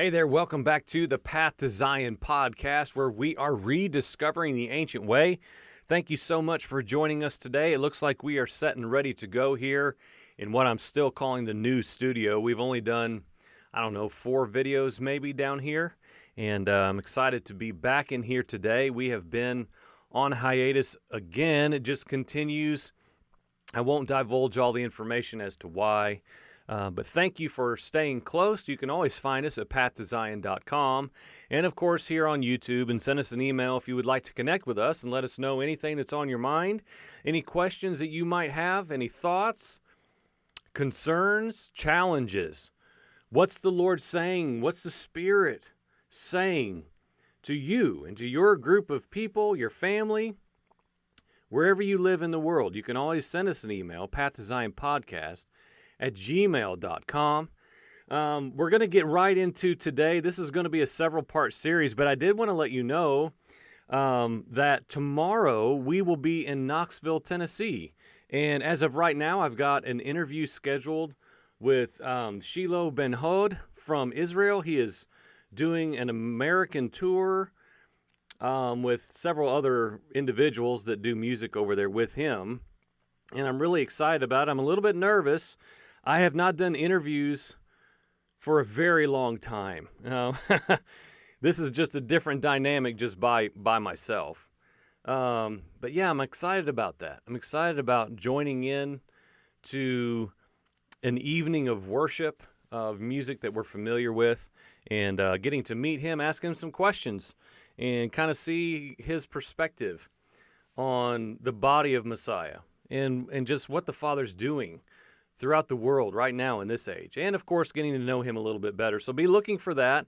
Hey there, welcome back to the Path to Zion podcast, where we are rediscovering the ancient way. Thank you so much for joining us today. It looks like we are set and ready to go here in what I'm still calling the new studio. We've only done, 4 videos maybe down here, and I'm excited to be back in here today. We have been on hiatus again. It just continues. I won't divulge all the information as to why. But thank you for staying close. You can always find us at pathtozion.com and, of course, here on YouTube, and send us an email if you would like to connect with us and let us know anything that's on your mind, any questions that you might have, any thoughts, concerns, challenges. What's the Lord saying? What's the Spirit saying to you and to your group of people, your family, wherever you live in the world? You can always send us an email, pathtoZionPodcast@gmail.com. We're going to get right into today. This is going to be a several-part series, but I did want to let you know that tomorrow we will be in Knoxville, Tennessee. And as of right now, I've got an interview scheduled with Shiloh Ben-Hod from Israel. He is doing an American tour with several other individuals that do music over there with him. And I'm really excited about it. I'm a little bit nervous. I have not done interviews for a very long time. This is just a different dynamic just by myself. But yeah, I'm excited about that. I'm excited about joining in to an evening of worship, of music that we're familiar with, and getting to meet him, ask him some questions, and kind of see his perspective on the body of Messiah and just what the Father's doing throughout the world right now in this age. And, of course, getting to know him a little bit better. So be looking for that.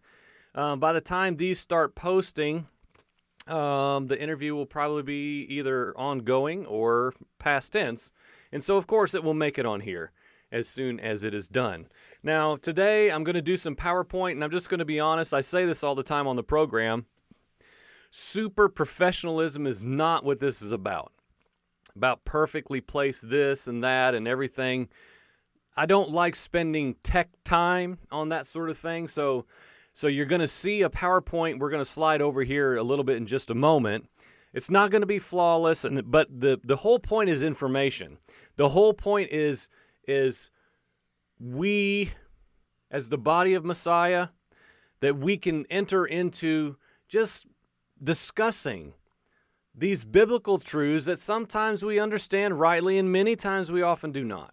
By the time these start posting, the interview will probably be either ongoing or past tense. And so, of course, it will make it on here as soon as it is done. Now, today I'm going to do some PowerPoint, and I'm just going to be honest. I say this all the time on the program. Super professionalism is not what this is about perfectly placed this and that and everything. I don't like spending tech time on that sort of thing. So you're going to see a PowerPoint. We're going to slide over here a little bit in just a moment. It's not going to be flawless, but the whole point is information. The whole point is we, as the body of Messiah, that we can enter into just discussing these biblical truths that sometimes we understand rightly and many times we often do not.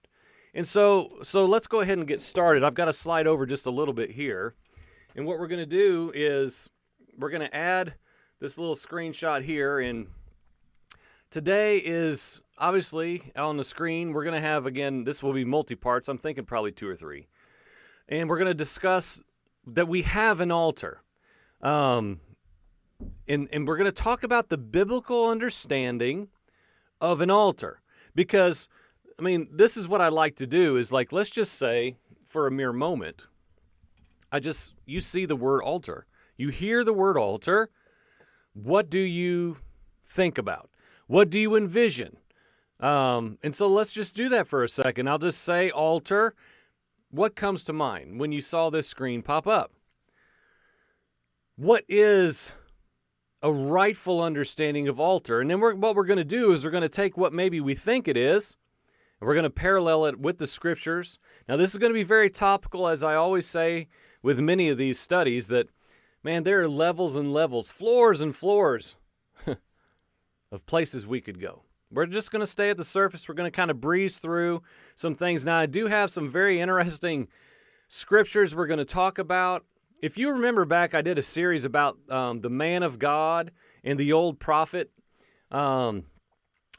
And so let's go ahead and get started. I've got to slide over just a little bit here. And what we're going to do is we're going to add this little screenshot here. And today is obviously on the screen. We're going to have, again, this will be multi-parts. I'm thinking probably 2 or 3. And we're going to discuss that we have an altar. And we're going to talk about the biblical understanding of an altar. Because, this is what I like to do is, let's just say for a mere moment, you see the word altar. You hear the word altar. What do you think about? What do you envision? And so let's just do that for a second. I'll just say altar. What comes to mind when you saw this screen pop up? What is a rightful understanding of altar? And then what we're going to do is we're going to take what maybe we think it is, and we're going to parallel it with the scriptures. Now, this is going to be very topical, as I always say with many of these studies, that, man, there are levels and levels, floors and floors of places we could go. We're just going to stay at the surface. We're going to kind of breeze through some things. Now, I do have some very interesting scriptures we're going to talk about. If you remember back, I did a series about the man of God and the old prophet,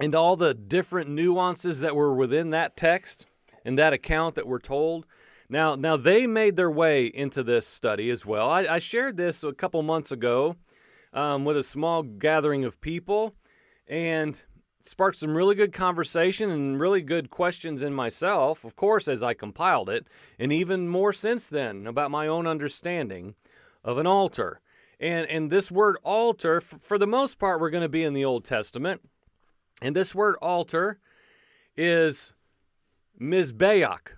and all the different nuances that were within that text and that account that we're told. Now they made their way into this study as well. I shared this a couple months ago with a small gathering of people, and sparked some really good conversation and really good questions in myself, of course, as I compiled it, and even more since then about my own understanding of an altar. And this word altar, for the most part, we're going to be in the Old Testament. And this word altar is mizbeach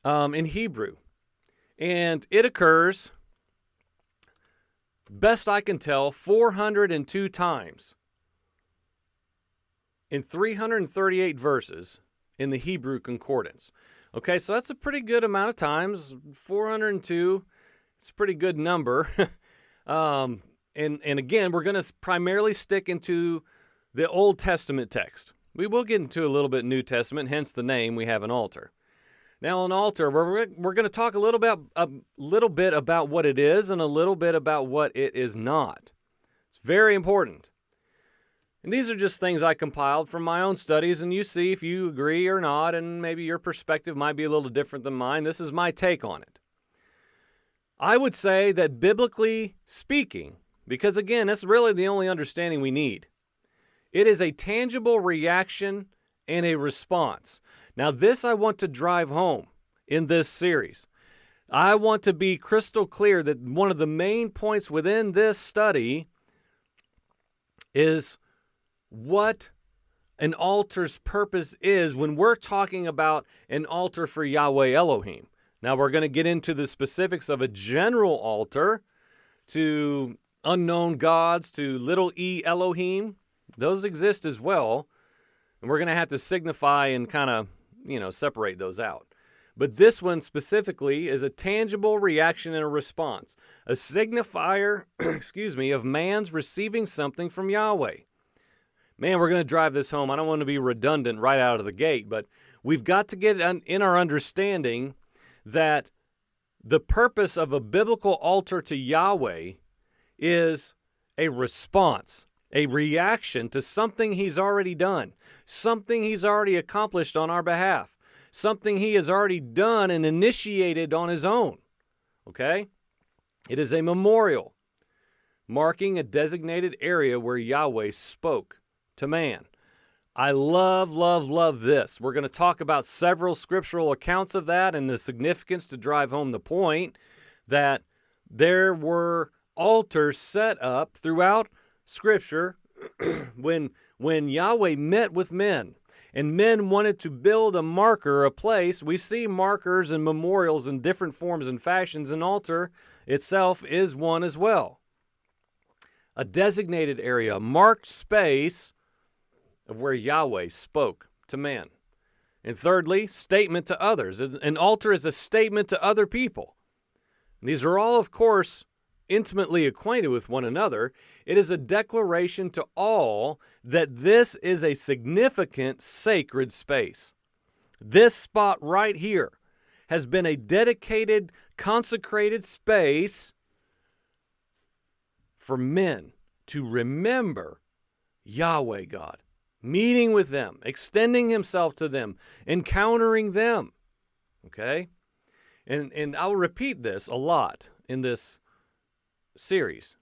in Hebrew. And it occurs best I can tell, 402 times in 338 verses in the Hebrew Concordance. Okay, so that's a pretty good amount of times. 402, it's a pretty good number. And again, we're going to primarily stick into the Old Testament text. We will get into a little bit New Testament, hence the name, we have an altar. Now, an altar, we're going to talk a little bit about what it is and a little bit about what it is not. It's very important. And these are just things I compiled from my own studies, and you see if you agree or not, and maybe your perspective might be a little different than mine. This is my take on it. I would say that biblically speaking, because again, that's really the only understanding we need, it is a tangible reaction and a response. Now, this I want to drive home in this series. I want to be crystal clear that one of the main points within this study is what an altar's purpose is when we're talking about an altar for Yahweh Elohim. Now, we're going to get into the specifics of a general altar to unknown gods, to little e Elohim. Those exist as well. And we're going to have to signify and kind of, separate those out. But this one specifically is a tangible reaction and a response, a signifier, of man's receiving something from Yahweh. Man, we're going to drive this home. I don't want to be redundant right out of the gate, but we've got to get in our understanding that the purpose of a biblical altar to Yahweh is a response, a reaction to something He's already done, something He's already accomplished on our behalf, something He has already done and initiated on His own. Okay? It is a memorial marking a designated area where Yahweh spoke to man. I love this. We're going to talk about several scriptural accounts of that and the significance to drive home the point that there were altars set up throughout Scripture when Yahweh met with men and men wanted to build a marker, a place. We see markers and memorials in different forms and fashions. An altar itself is one as well. A designated area, a marked space of where Yahweh spoke to man. And thirdly, statement to others. An altar is a statement to other people. And these are all, of course, intimately acquainted with one another. It is a declaration to all that this is a significant sacred space. This spot right here has been a dedicated, consecrated space for men to remember Yahweh God, meeting with them, extending Himself to them, encountering them. Okay? And I'll repeat this a lot in this series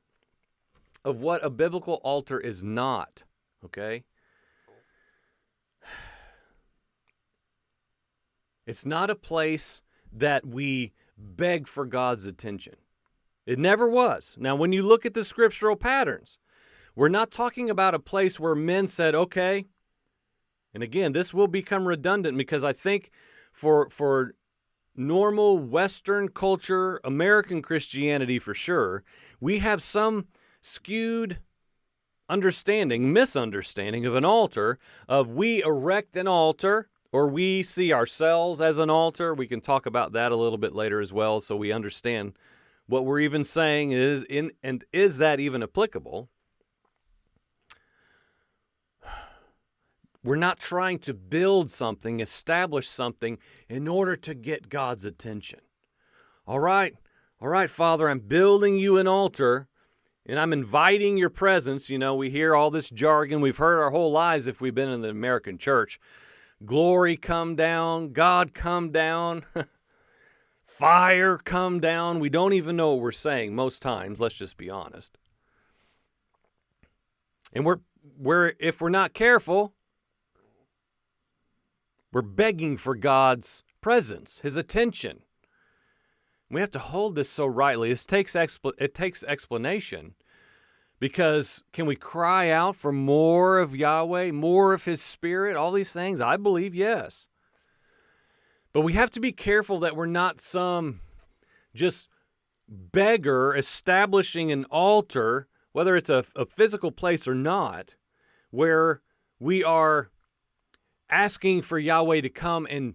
of what a biblical altar is not. Okay? It's not a place that we beg for God's attention. It never was. Now, when you look at the scriptural patterns, we're not talking about a place where men said, okay, and again, this will become redundant because I think for normal Western culture, American Christianity for sure, we have some skewed misunderstanding of an altar, of we erect an altar, or we see ourselves as an altar. We can talk about that a little bit later as well, so we understand what we're even saying is that even applicable? We're not trying to build something, establish something in order to get God's attention. All right, Father, I'm building you an altar, and I'm inviting your presence. We hear all this jargon. We've heard our whole lives if we've been in the American church. Glory come down, God come down, fire come down. We don't even know what we're saying most times, let's just be honest. And if we're not careful, we're begging for God's presence, His attention. We have to hold this so rightly. It takes explanation, because can we cry out for more of Yahweh, more of His Spirit, all these things? I believe yes. But we have to be careful that we're not some just beggar establishing an altar, whether it's a physical place or not, where we are asking for Yahweh to come and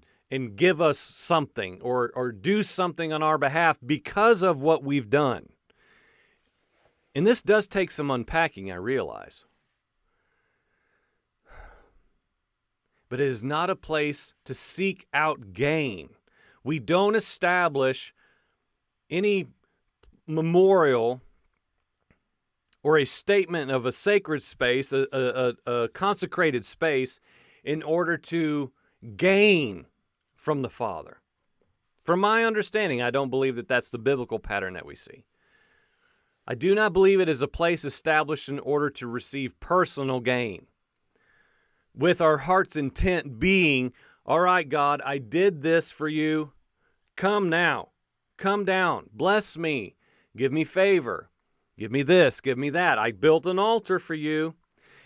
give us something or do something on our behalf because of what we've done. And this does take some unpacking, I realize. But it is not a place to seek out gain. We don't establish any memorial or a statement of a sacred space, a consecrated space, in order to gain from the Father. From my understanding, I don't believe that that's the biblical pattern that we see. I do not believe it is a place established in order to receive personal gain, with our heart's intent being, all right, God, I did this for you. Come now. Come down. Bless me. Give me favor. Give me this. Give me that. I built an altar for you.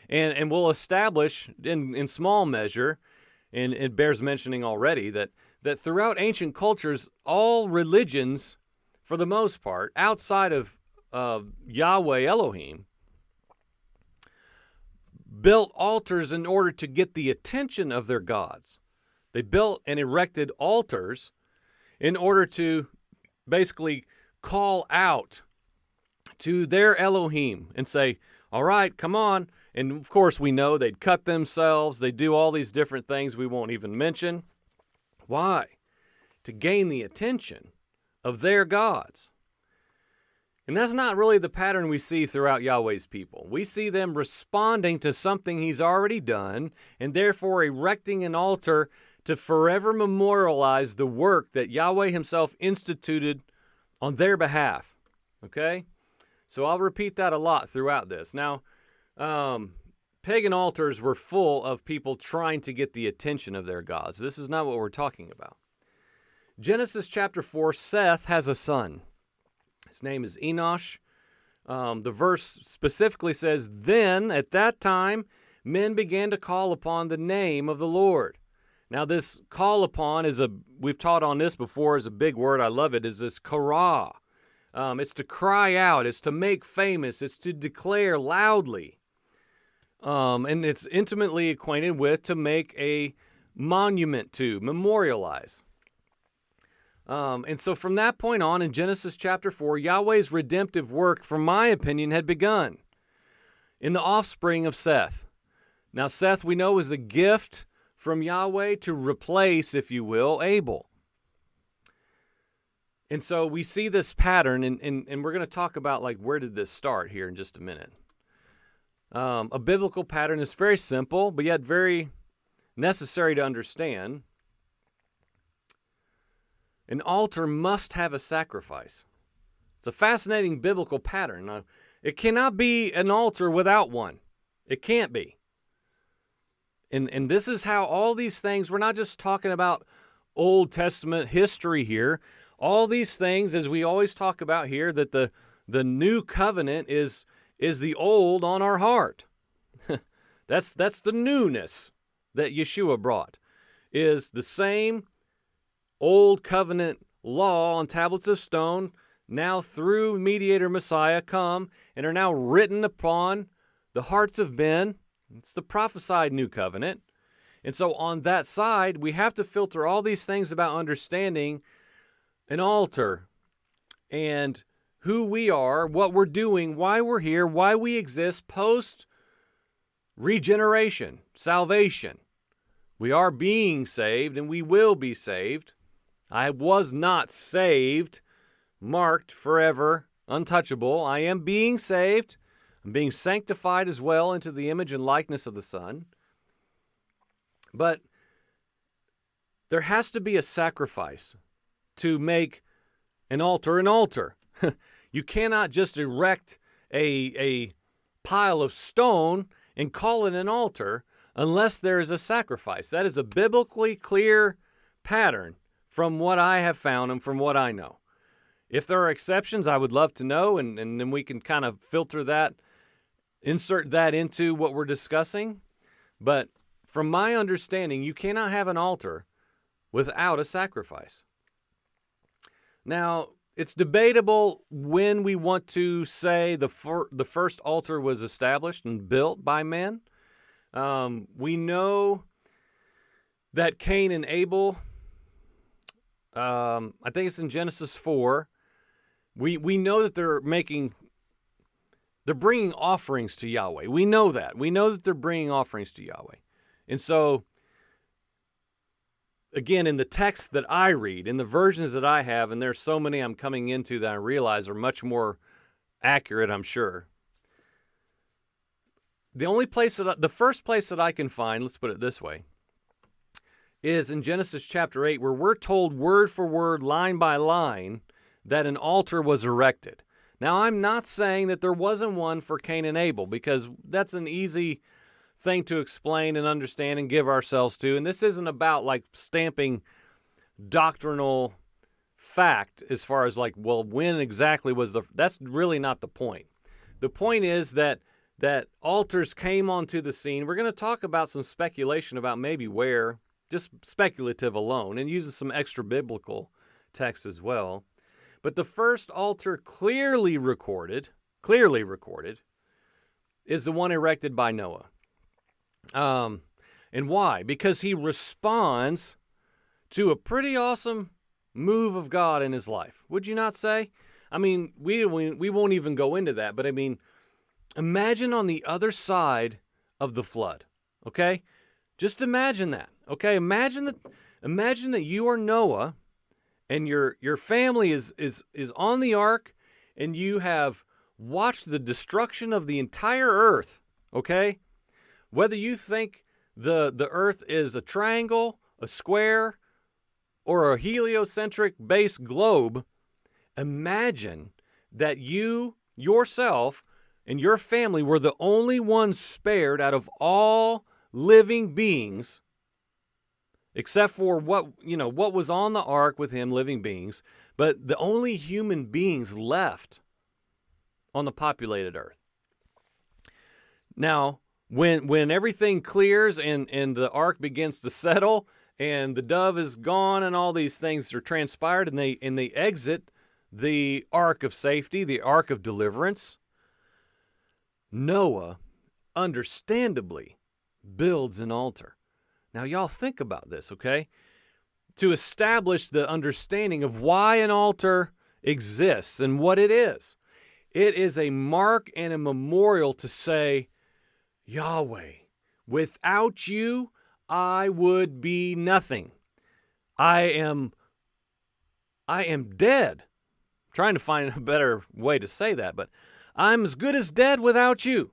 And we'll establish in small measure, and it bears mentioning already, that throughout ancient cultures, all religions, for the most part, outside of Yahweh Elohim, built altars in order to get the attention of their gods. They built and erected altars in order to basically call out to their Elohim and say, all right, come on. And of course we know they'd cut themselves. They do all these different things we won't even mention. Why? To gain the attention of their gods. And that's not really the pattern we see throughout Yahweh's people. We see them responding to something He's already done, and therefore erecting an altar to forever memorialize the work that Yahweh Himself instituted on their behalf. Okay? So I'll repeat that a lot throughout this. Now, pagan altars were full of people trying to get the attention of their gods. This is not what we're talking about. Genesis chapter 4, Seth has a son. His name is Enosh. The verse specifically says, then at that time, men began to call upon the name of the Lord. Now this call upon we've taught on this before, is a big word. I love it, is this kara. It's to cry out. It's to make famous. It's to declare loudly. And it's intimately acquainted with to make a monument to, memorialize. And so from that point on in Genesis chapter 4, Yahweh's redemptive work, from my opinion, had begun in the offspring of Seth. Now Seth, we know, is a gift from Yahweh to replace, if you will, Abel. And so we see this pattern, and we're going to talk about, like, where did this start here in just a minute. A biblical pattern is very simple, but yet very necessary to understand. An altar must have a sacrifice. It's a fascinating biblical pattern. Now, it cannot be an altar without one. It can't be. And this is how all these things, we're not just talking about Old Testament history here. All these things, as we always talk about here, that the new covenant is the old on our heart. That's the newness that Yeshua brought, is the same old covenant law on tablets of stone, now through mediator Messiah come and are now written upon the hearts of men. It's the prophesied new covenant. And so on that side, we have to filter all these things about understanding an altar and who we are, what we're doing, why we're here, why we exist post-regeneration, salvation. We are being saved and we will be saved. I was not saved, marked forever, untouchable. I am being saved. I'm being sanctified as well into the image and likeness of the Son. But there has to be a sacrifice to make an altar an altar. You cannot just erect a pile of stone and call it an altar unless there is a sacrifice. That is a biblically clear pattern from what I have found and from what I know. If there are exceptions, I would love to know, and then we can kind of filter that, insert that into what we're discussing. But from my understanding, you cannot have an altar without a sacrifice. Now, it's debatable when we want to say the first altar was established and built by men. We know that Cain and Abel, I think it's in Genesis 4, we know that they're bringing offerings to Yahweh. We know that. We know that they're bringing offerings to Yahweh. And so, again, in the text that I read, in the versions that I have, and there's so many I'm coming into that I realize are much more accurate, I'm sure. The first place that I can find, let's put it this way, is in Genesis chapter 8, where we're told word for word, line by line, that an altar was erected. Now, I'm not saying that there wasn't one for Cain and Abel, because that's an easy thing to explain and understand and give ourselves to. And this isn't about like stamping doctrinal fact as far as like, well, when exactly was that's really not the point. The point is that altars came onto the scene. We're going to talk about some speculation about maybe where, just speculative alone, and using some extra biblical text as well. But the first altar clearly recorded, is the one erected by Noah. And why? Because he responds to a pretty awesome move of God in his life. Would you not say? I mean, we won't even go into that, but I mean, imagine on the other side of the flood, okay? Just imagine that, okay? Imagine that you are Noah, and your family is on the ark, and you have watched the destruction of the entire earth, okay? Whether you think the earth is a triangle, a square, or a heliocentric base globe, imagine that you, yourself, and your family were the only ones spared out of all living beings, except for what was on the ark with him, living beings, but the only human beings left on the populated earth. Now, when everything clears and the ark begins to settle and the dove is gone and all these things are transpired and they exit the ark of safety, the ark of deliverance, Noah understandably builds an altar. Now, y'all think about this, okay? To establish the understanding of why an altar exists and what it is. It is a mark and a memorial to say, Yahweh, without you, I would be nothing. I am dead. I'm trying to find a better way to say that, but I'm as good as dead without you.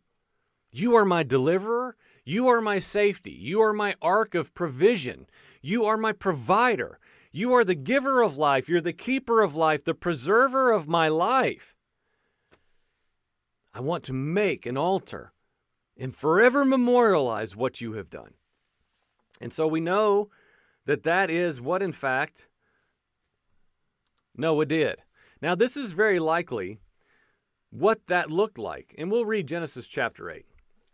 You are my deliverer. You are my safety. You are my ark of provision. You are my provider. You are the giver of life. You're the keeper of life, the preserver of my life. I want to make an altar and forever memorialize what you have done. And so we know that is what, in fact, Noah did. Now, this is very likely what that looked like. And we'll read Genesis chapter 8.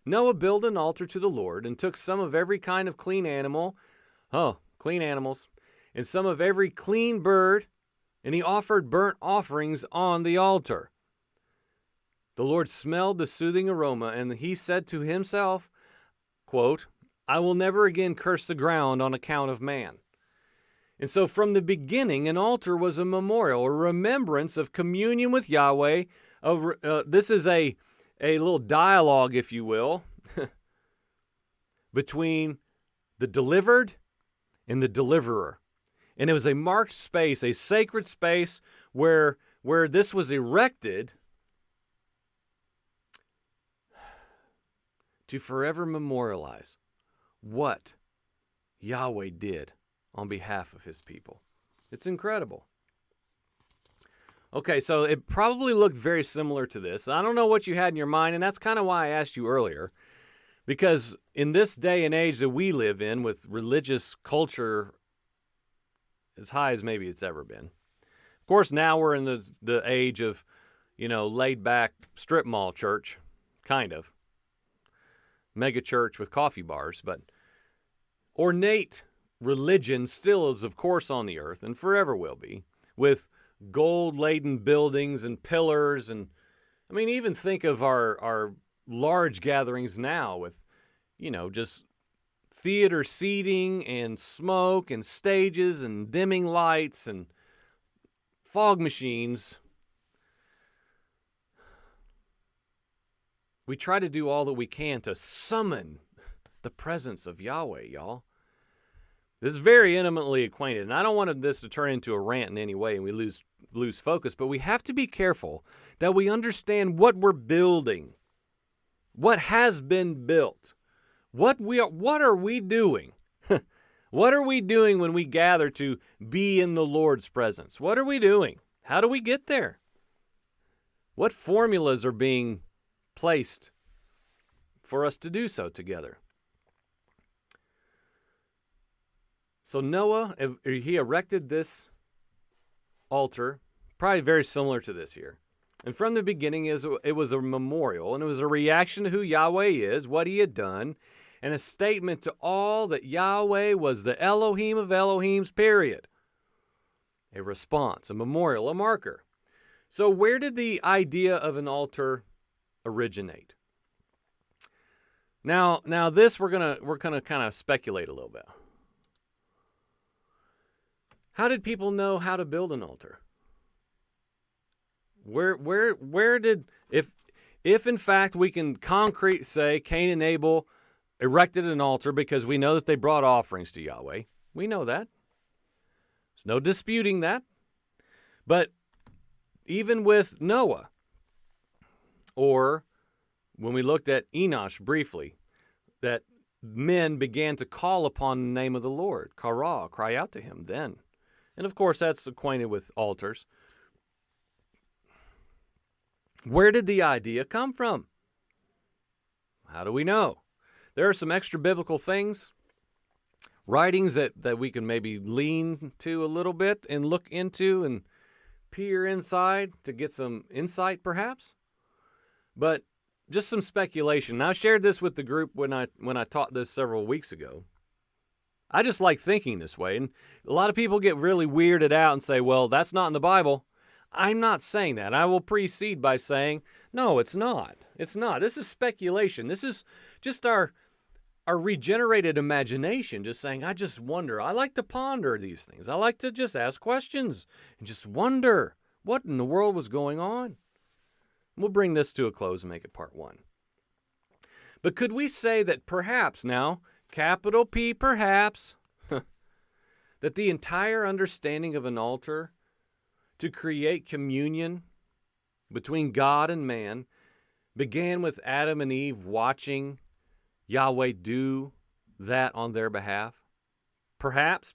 Noah built an altar to the Lord and took some of every kind of clean animals, and some of every clean bird, and he offered burnt offerings on the altar. The Lord smelled the soothing aroma, and he said to himself, quote, I will never again curse the ground on account of man. And so from the beginning, an altar was a memorial, a remembrance of communion with Yahweh. This is a little dialogue, if you will, between the delivered and the deliverer. And it was a marked space, a sacred space where this was erected to forever memorialize what Yahweh did on behalf of his people. It's incredible. Okay, so it probably looked very similar to this. I don't know what you had in your mind, and that's kind of why I asked you earlier. Because in this day and age that we live in, with religious culture as high as maybe it's ever been. Of course, now we're in the age of, laid-back strip mall church, kind of. Mega church with coffee bars, but ornate religion still is, of course, on the earth and forever will be, with gold-laden buildings and pillars. And I mean, even think of our large gatherings now with, just theater seating and smoke and stages and dimming lights and fog machines. We try to do all that we can to summon the presence of Yahweh, y'all. This is very intimately acquainted, and I don't want this to turn into a rant in any way and we lose focus, but we have to be careful that we understand what we're building, what has been built, what are we doing? What are we doing when we gather to be in the Lord's presence? What are we doing? How do we get there? What formulas are being placed for us to do so together? So Noah, he erected this altar, probably very similar to this here. And from the beginning, it was a memorial, and it was a reaction to who Yahweh is, what he had done, and a statement to all that Yahweh was the Elohim of Elohims, period. A response, a memorial, a marker. So where did the idea of an altar originate? Now this we're gonna kind of speculate a little bit. How did people know how to build an altar? Where did, if in fact we can concrete say Cain and Abel erected an altar because we know that they brought offerings to Yahweh. We know that. There's no disputing that. But even with Noah, or when we looked at Enosh briefly, that men began to call upon the name of the Lord, Kara, cry out to him then. And of course that's acquainted with altars. Where did the idea come from? How do we know? There are some extra biblical things, writings that we can maybe lean to a little bit and look into and peer inside to get some insight perhaps. But just some speculation. Now, I shared this with the group when I taught this several weeks ago. I just like thinking this way. And a lot of people get really weirded out and say, well, that's not in the Bible. I'm not saying that. I will precede by saying, no, it's not. It's not. This is speculation. This is just our regenerated imagination, just saying, I just wonder. I like to ponder these things. I like to just ask questions and just wonder what in the world was going on. We'll bring this to a close and make it part one. But could we say that perhaps now, capital P perhaps, that the entire understanding of an altar to create communion between God and man began with Adam and Eve watching Yahweh do that on their behalf? Perhaps.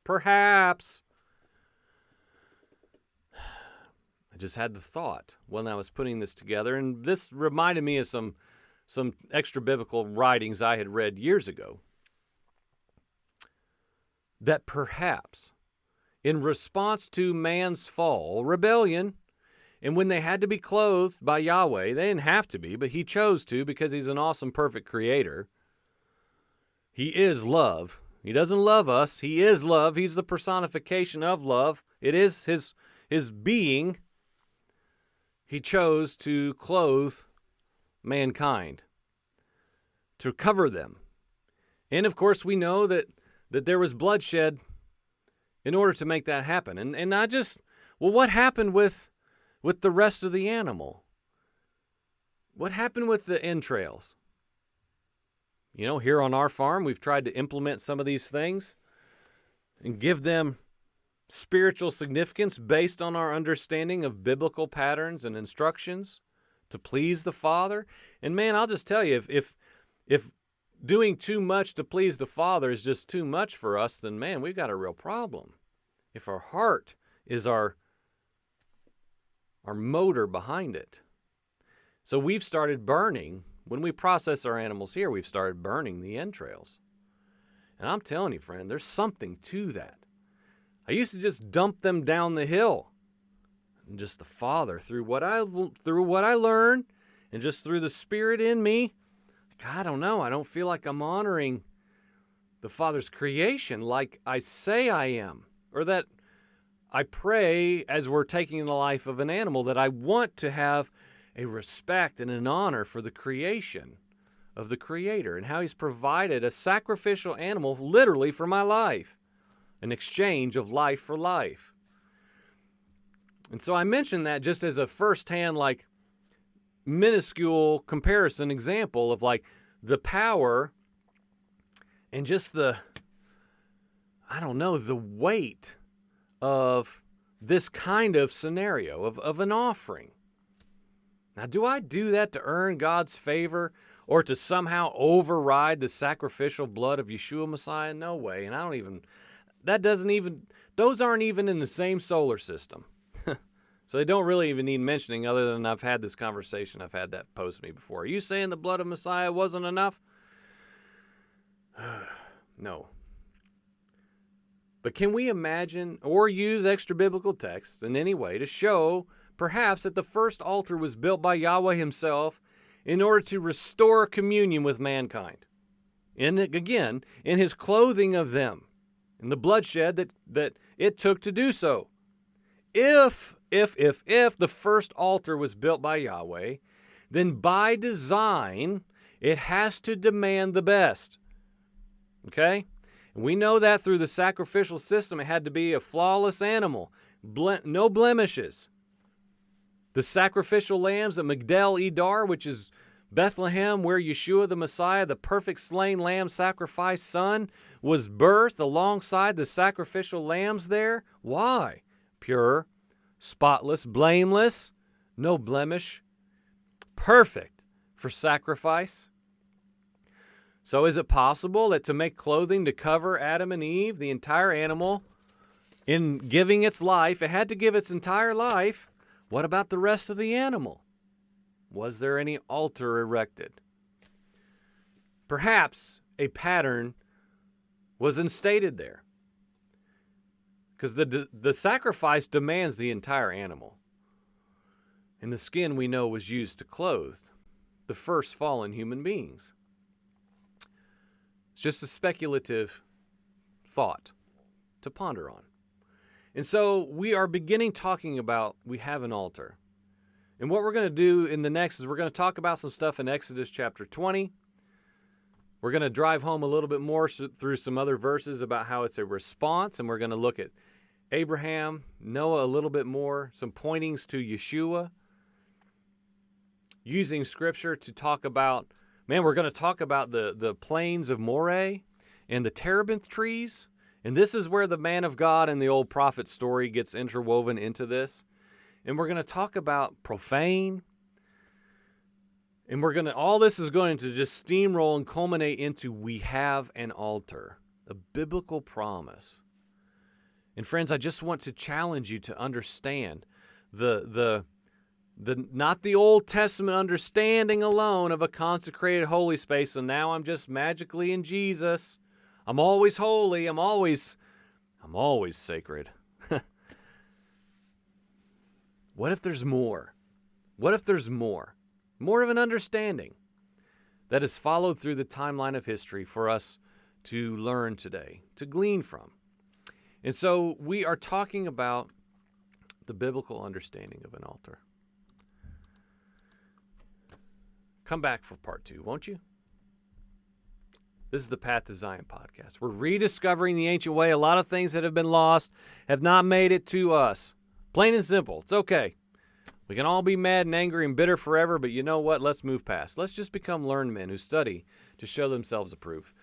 I just had the thought when I was putting this together, and this reminded me of some extra biblical writings I had read years ago. That perhaps, in response to man's fall, rebellion, and when they had to be clothed by Yahweh, they didn't have to be, but he chose to because he's an awesome, perfect creator. He is love. He doesn't love us. He is love. He's the personification of love. It is his being. He chose to clothe mankind, to cover them. And of course, we know that there was bloodshed in order to make that happen. And not just, well, what happened with the rest of the animal? What happened with the entrails? You know, here on our farm, we've tried to implement some of these things and give them spiritual significance based on our understanding of biblical patterns and instructions to please the Father. And man, I'll just tell you, if doing too much to please the Father is just too much for us, then man, we've got a real problem. If our heart is our motor behind it. So we've started burning. When we process our animals here, we've started burning the entrails. And I'm telling you, friend, there's something to that. I used to just dump them down the hill. And just the Father, through what I learned, and just through the Spirit in me, I don't know, I don't feel like I'm honoring the Father's creation like I say I am. Or that I pray as we're taking the life of an animal that I want to have a respect and an honor for the creation of the Creator and how He's provided a sacrificial animal literally for my life, an exchange of life for life. And so I mentioned that just as a firsthand, like, minuscule comparison example of like the power and just the weight of this kind of scenario of an offering. Now, do I do that to earn God's favor or to somehow override the sacrificial blood of Yeshua Messiah? No way. And those aren't even in the same solar system. So they don't really even need mentioning, other than I've had this conversation. I've had that posed to me before. Are you saying the blood of Messiah wasn't enough? No. But can we imagine or use extra biblical texts in any way to show perhaps that the first altar was built by Yahweh Himself in order to restore communion with mankind? And again, in His clothing of them, in the bloodshed that it took to do so. If the first altar was built by Yahweh, then by design, it has to demand the best. Okay? And we know that through the sacrificial system, it had to be a flawless animal, no blemishes. The sacrificial lambs at Migdal Edar, which is Bethlehem, where Yeshua the Messiah, the perfect slain lamb sacrificed son, was birthed alongside the sacrificial lambs there. Why? Pure, spotless, blameless, no blemish, perfect for sacrifice. So is it possible that to make clothing to cover Adam and Eve, the entire animal, in giving its life, it had to give its entire life? What about the rest of the animal? Was there any altar erected? Perhaps a pattern was instated there. Because the sacrifice demands the entire animal. And the skin, we know, was used to clothe the first fallen human beings. It's just a speculative thought to ponder on. And so we are beginning talking about we have an altar. And what we're going to do in the next is we're going to talk about some stuff in Exodus chapter 20. We're going to drive home a little bit more through some other verses about how it's a response, and we're going to look at Abraham, Noah a little bit more, some pointings to Yeshua, using Scripture to talk about, we're going to talk about the plains of Moreh and the terebinth trees. And this is where the man of God and the old prophet story gets interwoven into this. And we're going to talk about profane. And all this is going to just steamroll and culminate into we have an altar, a biblical promise. And friends, I just want to challenge you to understand the not the Old Testament understanding alone of a consecrated holy space. And now I'm just magically in Jesus. I'm always holy. I'm always sacred. What if there's more? What if there's more? More of an understanding that is followed through the timeline of history for us to learn today, to glean from. And so we are talking about the biblical understanding of an altar. Come back for part 2, won't you? This is the Path to Zion podcast. We're rediscovering the ancient way. A lot of things that have been lost have not made it to us. Plain and simple. It's okay. We can all be mad and angry and bitter forever, but you know what? Let's move past. Let's just become learned men who study to show themselves approved.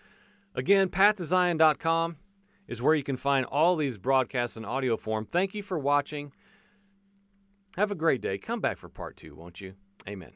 Again, pathtozion.com is where you can find all these broadcasts in audio form. Thank you for watching. Have a great day. Come back for part 2, won't you? Amen.